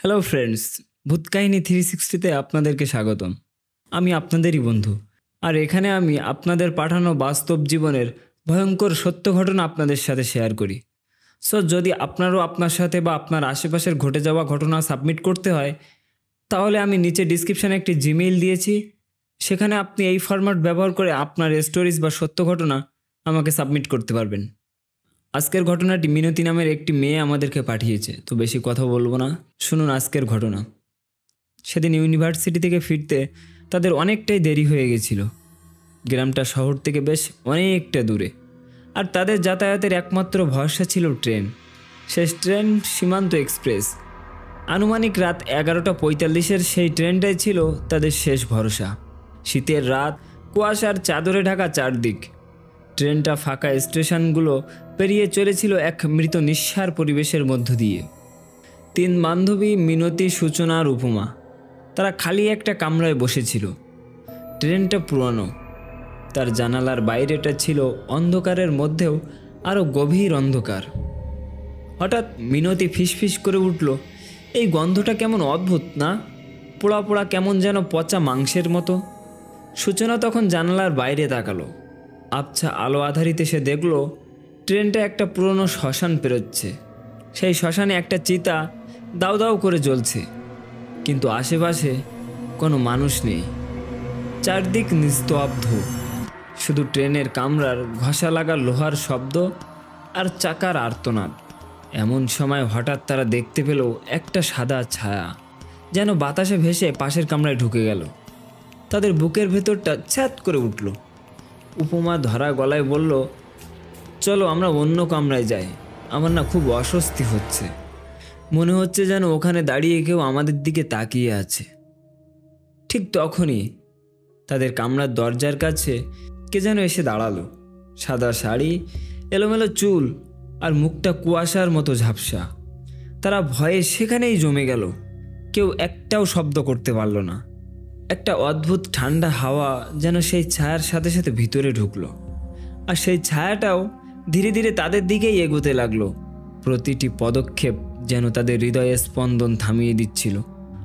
Hello friends, ভূতকাহিনী 360-তে আপনাদেরকে স্বাগতম। আমি আপনাদেরই বন্ধু, আর এখানে আমি আপনাদের পাঠানো বাস্তব জীবনের ভয়ঙ্কর সত্য ঘটনা আপনাদের সাথে শেয়ার করি। সো যদি আপনারও আপনার সাথে বা আপনার আশেপাশের ঘটে যাওয়া ঘটনা সাবমিট করতে হয়, তাহলে আমি নিচে ডিসক্রিপশানে একটি জিমেইল দিয়েছি। সেখানে আপনি এই ফরম্যাট ব্যবহার করে আপনার স্টোরিজ বা সত্য ঘটনা আমাকে সাবমিট করতে পারবেন। আজকের ঘটনাটি মিনতি নামের একটি মেয়ে আমাদেরকে পাঠিয়েছে, তো বেশি কথা বলবো না, শুনুন আজকের ঘটনা। সেদিন ইউনিভার্সিটি থেকে ফিরতে তাদের অনেকটাই দেরি হয়ে গেছিল। গ্রামটা শহর থেকে বেশ অনেকটা দূরে, আর তাদের যাতায়াতের একমাত্র ভরসা ছিল ট্রেন। শেষ ট্রেন সীমান্ত এক্সপ্রেস। আনুমানিক রাত 11:45-এর সেই ট্রেনটাই ছিল তাদের শেষ ভরসা। শীতের রাত, কুয়াশার চাদরে ঢাকা চারদিক। ট্রেনটা ফাঁকা স্টেশনগুলো পেরিয়ে চলেছিল এক মৃত নিঃসার পরিবেশের মধ্য দিয়ে। তিন বান্ধবী মিনতি, সূচনা আর উপমা, তারা খালি একটা কামরায় বসেছিল। ট্রেনটা পুরানো, তার জানালার বাইরেটা ছিল অন্ধকারের মধ্যেও আরও গভীর অন্ধকার। হঠাৎ মিনতি ফিসফিস করে উঠল, এই গন্ধটা কেমন অদ্ভুত না, পোড়া পোড়া, কেমন যেন পচা মাংসের মতো। সূচনা তখন জানালার বাইরে তাকালো। আবছা আলো আধারিতে সে দেখল ট্রেনটা একটা পুরনো শ্মশান পেরোচ্ছে। সেই শ্মশানে একটা চিতা দাউ দাউ করে জ্বলছে, কিন্তু আশেপাশে কোনো মানুষ নেই। চারদিক নিস্তব্ধ, শুধু ট্রেনের কামরার ঘষা লাগা লোহার শব্দ আর চাকার আর্তনাদ। এমন সময় হঠাৎ তারা দেখতে পেল একটা সাদা ছায়া যেন বাতাসে ভেসে পাশের কামরায় ঢুকে গেল। তাদের বুকের ভেতরটা ছ্যাঁত করে উঠল। উপমা ধরা গলায় বলল, চলো আমরা অন্য কামরায় যাই, আমার না খুব অস্বস্তি হচ্ছে, মনে হচ্ছে যেন ওখানে দাঁড়িয়ে কেউ আমাদের দিকে তাকিয়ে আছে। ঠিক তখনই তাদের কামরার দরজার কাছে কে যেন এসে দাঁড়ালো। সাদা শাড়ি, এলোমেলো চুল আর মুখটা কুয়াশার মতো ঝাপসা। তারা ভয়ে সেখানেই জমে গেল। কেউ একটাও শব্দ করতে পারল না। একটা অদ্ভুত ঠান্ডা হাওয়া যেন সেই ছায়ার সাথে সাথে ভিতরে ঢুকলো, আর সেই ছায়াটাও ধীরে ধীরে তাদের দিকেই এগোতে লাগলো। প্রতিটি পদক্ষেপ যেন তাদের হৃদয়ে স্পন্দন থামিয়ে দিচ্ছিল।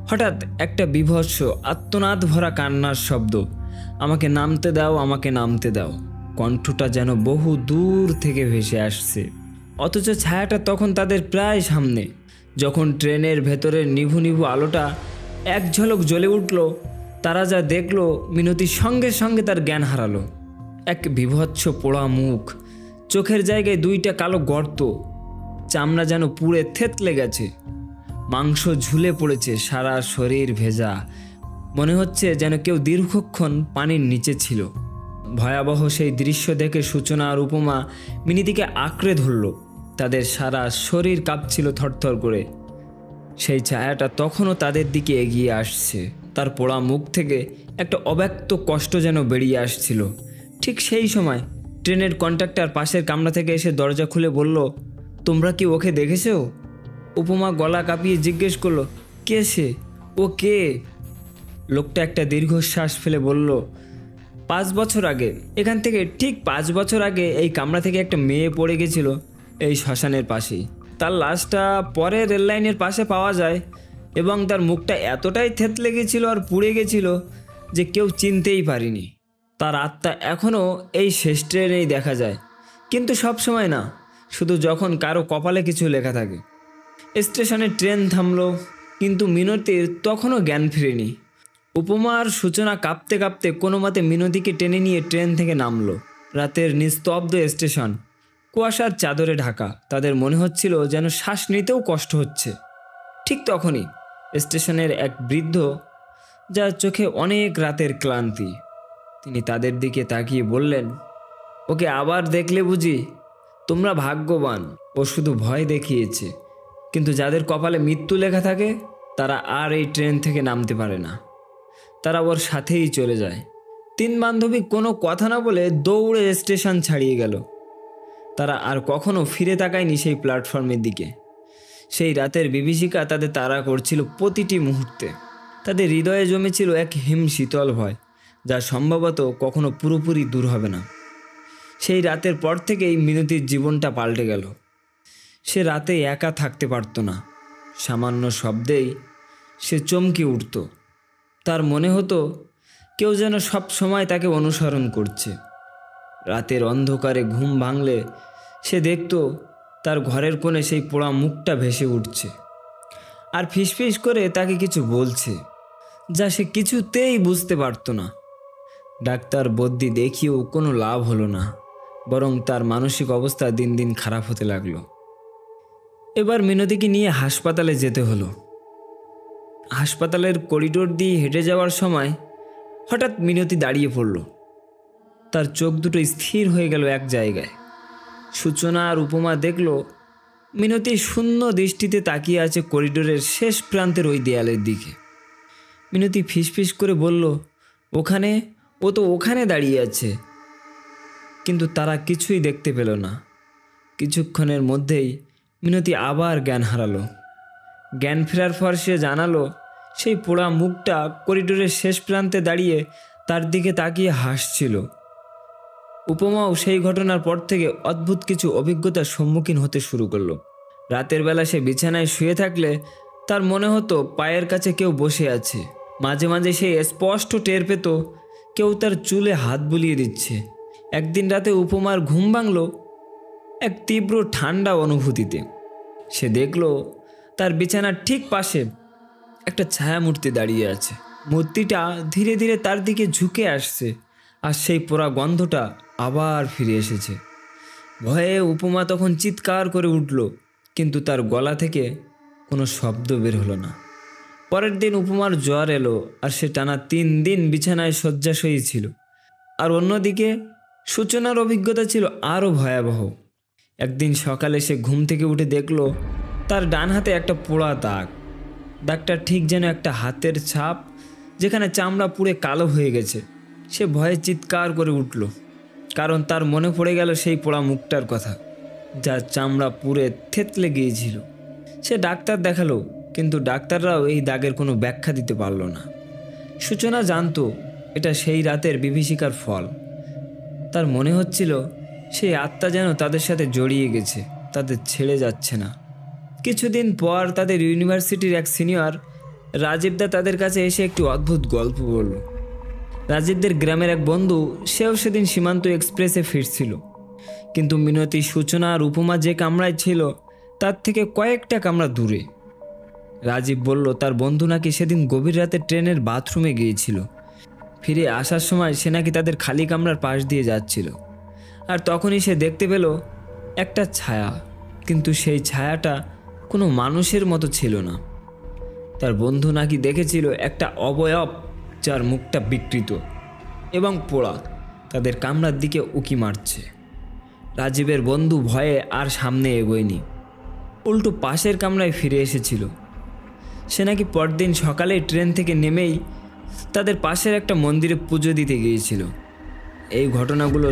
হঠাৎ একটা বীভৎস আর্তনাদ ভরা কান্নার শব্দ, আমাকে নামতে দাও, আমাকে নামতে দাও। কণ্ঠটা যেন বহু দূর থেকে ভেসে আসছে, অথচ ছায়াটা তখন তাদের প্রায় সামনে। যখন ট্রেনের ভেতরের নিভু নিভু আলোটা এক ঝলক জ্বলে উঠল, তারা যা দেখল, মিনতির সঙ্গে সঙ্গে তার জ্ঞান হারালো। এক বীভৎস পোড়া মুখ, চোখের জায়গায় দুইটা কালো গর্ত, চামড়া যেন পুড়ে থেতলে গেছে, মাংস ঝুলে পড়েছে, সারা শরীর ভেজা, মনে হচ্ছে যেন কেউ দীর্ঘক্ষণ পানির নিচে ছিল। ভয়াবহ সেই দৃশ্য দেখে সূচনা আর উপমা মিনতিকে আঁকড়ে ধরল। তাদের সারা শরীর কাঁপছিল থরথর করে। সেই ছায়াটা তখনও তাদের দিকে এগিয়ে আসছে, তার পোড়া মুখ থেকে একটা অব্যক্ত কষ্ট যেন বেরিয়ে আসছিল। ঠিক সেই সময় ট্রেনের কন্ডাক্টর পাশের কামরা থেকে এসে দরজা খুলে বলল, তোমরা কি ওকে দেখেছো? উপমা গলা কাঁপিয়ে জিজ্ঞেস করলো, কে সে? ও কে? লোকটা একটা দীর্ঘশ্বাস ফেলে বলল, 5 বছর আগে, এখান থেকে ঠিক 5 বছর আগে এই কামরা থেকে একটা মেয়ে পড়ে গেছিল এই শ্মশানের পাশেই। তার লাশটা পরে রেললাইনের পাশে পাওয়া যায়, এবং তার মুখটা এতটাই থেতলে গেছিল আর পুড়ে গেছিল যে কেউ চিনতেই পারেনি। তার আত্মা এখনও এই শেষ ট্রেনেই দেখা যায়, কিন্তু সব সময় না, শুধু যখন কারো কপালে কিছু লেখা থাকে। স্টেশনে ট্রেন থামলো, কিন্তু মিনতির তখনও জ্ঞান ফিরেনি। উপমা আর সূচনা কাঁপতে কাঁপতে কোনো মতে মিনতিকে টেনে নিয়ে ট্রেন থেকে নামলো। রাতের নিস্তব্ধ স্টেশন, কুয়াশার চাদরে ঢাকা। তাদের মনে হচ্ছিল যেন শ্বাস নিতেও কষ্ট হচ্ছে। ঠিক তখনই স্টেশনের এক বৃদ্ধ, যার চোখে অনেক রাতের ক্লান্তি, তিনি তাদের দিকে তাকিয়ে বললেন, ওকে আবার দেখলে বুঝি? তোমরা ভাগ্যবান, ও শুধু ভয় দেখিয়েছে, কিন্তু যাদের কপালে মৃত্যু লেখা থাকে তারা আর এই ট্রেন থেকে নামতে পারে না, তারা ওর সাথেই চলে যায়। তিন বান্ধবী কোনো কথা না বলে দৌড়ে স্টেশন ছাড়িয়ে গেল। তারা আর কখনো ফিরে তাকায়নি সেই প্ল্যাটফর্মের দিকে। সেই রাতের বিভীষিকা তাদের তাড়া করছিল প্রতিটি মুহূর্তে। তাদের হৃদয়ে জমেছিল এক হিম শীতল ভয়, যা সম্ভবত কখনো পুরোপুরি দূর হবে না। সেই রাতের পর থেকেই মিনতির জীবনটা পাল্টে গেল। সে রাতে একা থাকতে পারত না, সামান্য শব্দেই সে চমকে উঠত। তার মনে হতো কেউ যেন সব সময় তাকে অনুসরণ করছে। রাতের অন্ধকারে ঘুম ভাঙলে সে দেখত তার ঘরের কোণে সেই পোড়া মুখটা ভেসে উঠছে আর ফিসফিস করে তাকে কিছু বলছে, যা সে কিছুতেই বুঝতে পারত না। ডাক্তার বদ্যি দেখিয়েও কোনো লাভ হলো না, বরং তার মানসিক অবস্থা দিন দিন খারাপ হতে লাগলো। এবার মিনতিকে নিয়ে হাসপাতালে যেতে হলো। হাসপাতালের করিডোর দিয়ে হেঁটে যাওয়ার সময় হঠাৎ মিনতি দাঁড়িয়ে পড়ল। তার চোখ দুটো স্থির হয়ে গেল এক জায়গায়। সূচনা আর উপমা দেখল মিনতি শূন্য দৃষ্টিতে তাকিয়ে আছে করিডোরের শেষ প্রান্তের ওই দেয়ালের দিকে। মিনতি ফিসফিস করে বলল, ওখানে, ও তো ওখানে দাঁড়িয়ে আছে। কিন্তু তারা কিছুই দেখতে পেল না। কিছুক্ষণের মধ্যেই মিনতি আবার জ্ঞান হারালো। জ্ঞান ফেরার পর সে জানালো সেই পোড়া মুখটা করিডোরের শেষ প্রান্তে দাঁড়িয়ে তার দিকে তাকিয়ে হাসছিল। উপমাও সেই ঘটনার পর থেকে অদ্ভুত কিছু অভিজ্ঞতার সম্মুখীন হতে শুরু করলো। রাতের বেলা সে বিছানায় শুয়ে থাকলে তার মনে হতো পায়ের কাছে কেউ বসে আছে। মাঝে মাঝে সে স্পষ্ট টের পেত কেউ তার চুলে হাত বুলিয়ে দিচ্ছে। একদিন রাতে উপমার ঘুম ভাঙল এক তীব্র ঠান্ডা অনুভূতিতে। সে দেখল তার বিছানার ঠিক পাশে একটা ছায়া মূর্তি দাঁড়িয়ে আছে। মূর্তিটা ধীরে ধীরে তার দিকে ঝুঁকে আসছে, আর সেই পোড়া গন্ধটা আবার ফিরে এসেছে। ভয়ে উপমা তখন চিৎকার করে উঠল, কিন্তু তার গলা থেকে কোনো শব্দ বের হলো না। পরের দিন উপমার জ্বর এলো, আর সে টানা 3 দিন বিছানায় শয্যাশয়ী ছিল। আর অন্যদিকে সূচনার অভিজ্ঞতা ছিল আরও ভয়াবহ। একদিন সকালে সে ঘুম থেকে উঠে দেখল তার ডান হাতে একটা পোড়া দাগ। দাগটা ঠিক যেন একটা হাতের ছাপ, যেখানে চামড়া পুড়ে কালো হয়ে গেছে। সে ভয়ে চিৎকার করে উঠল, কারণ তার মনে পড়ে গেল সেই পোড়া মুখটার কথা, যার চামড়া পুড়ে থেতলে গিয়েছিল। সে ডাক্তার দেখালো, কিন্তু ডাক্তাররাও এই দাগের কোনো ব্যাখ্যা দিতে পারল না। সূচনা জানতো এটা সেই রাতের বিভীষিকার ফল। তার মনে হচ্ছিল সেই আত্মা যেন তাদের সাথে জড়িয়ে গেছে, তাদের ছেড়ে যাচ্ছে না। কিছুদিন পর তাদের ইউনিভার্সিটির এক সিনিয়র রাজীবদা তাদের কাছে এসে একটি অদ্ভুত গল্প বলল। রাজীবদের গ্রামের এক বন্ধু, সেও সেদিন সীমান্ত এক্সপ্রেসে ফিরছিল, কিন্তু মিনতি, সূচনা আর উপমা যে কামরায় ছিল তার থেকে কয়েকটা কামরা দূরে। রাজীব বলল তার বন্ধু নাকি সেদিন গভীর রাতে ট্রেনের বাথরুমে গিয়েছিল। ফিরে আসার সময় সে নাকি তাদের খালি কামরার পাশ দিয়ে যাচ্ছিল, আর তখনই সে দেখতে পেল একটা ছায়া, কিন্তু সেই ছায়াটা কোনো মানুষের মতো ছিল না। তার বন্ধু নাকি দেখেছিল একটা অবয়ব, যার মুখটা বিকৃত এবং পোড়া, তাদের কামরার দিকে উকি মারছে। রাজীবের বন্ধু ভয়ে আর সামনে এগোয়নি, উল্টো পাশের কামরায় ফিরে এসেছিল। সে নাকি পরদিন সকালে ট্রেন থেকে নেমেই তাদের পাশের একটা মন্দিরে পুজো দিতে গিয়েছিল। এই ঘটনাগুলো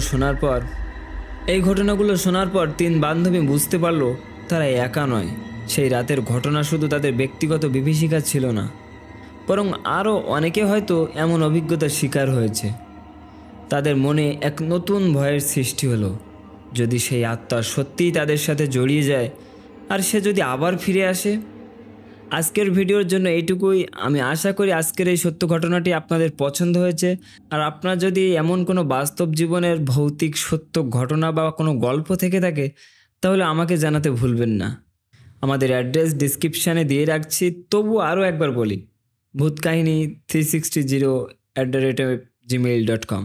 শোনার পর 3 বান্ধবী বুঝতে পারল তারা একা নয়। সেই রাতের ঘটনা শুধু তাদের ব্যক্তিগত বিভীষিকা ছিল না, বরং আরও অনেকে হয়তো এমন অভিজ্ঞতার শিকার হয়েছে। তাদের মনে এক নতুন ভয়ের সৃষ্টি হলো। যদি সেই আত্মা সত্যিই তাদের সাথে জড়িয়ে যায়, আর সে যদি আবার ফিরে আসে। আজকের ভিডিওর জন্য এইটুকুই। আমি আশা করি আজকের এই সত্য ঘটনাটি আপনাদের পছন্দ হয়েছে। আর আপনার যদি এমন কোনো বাস্তব জীবনের ভৌতিক সত্য ঘটনা বা কোনো গল্প থেকে থাকে, তাহলে আমাকে জানাতে ভুলবেন না। আমাদের অ্যাড্রেস ডিসক্রিপশানে দিয়ে রাখছি, তবু আরও একবার বলি, ভূতকাহিনী 360@gmail.com।